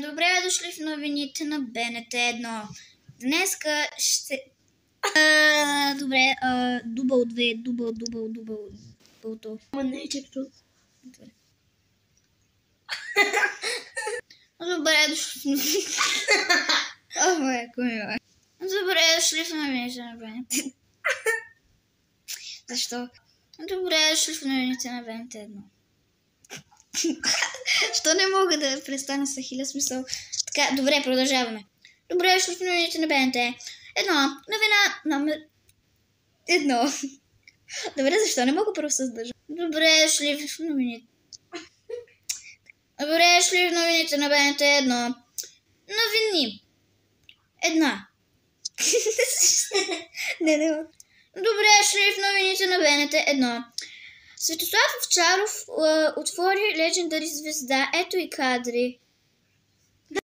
Добре дошли в новините на БНТ 1. Днеска ще... Добре, дубъл 2, дубъл. Ама не е чак толкова. Добре дошли в новините. Добре дошли в новините на БНТ. Защо? Добре дошли в новините на БНТ 1. Що не мога да престана с хиляда смисъл? Така, добре, продължаваме. Добре дошли в новините на БНТ 1. Новина номер 1. Добре, защо не мога просто създържа? Добре дошли в новините. Добре дошли в новините на БНТ 1. Новини. Една. Не. Добре дошли в новините на БНТ 1. Светослав Овчаров отвори Legendary звезда. Ето и кадри.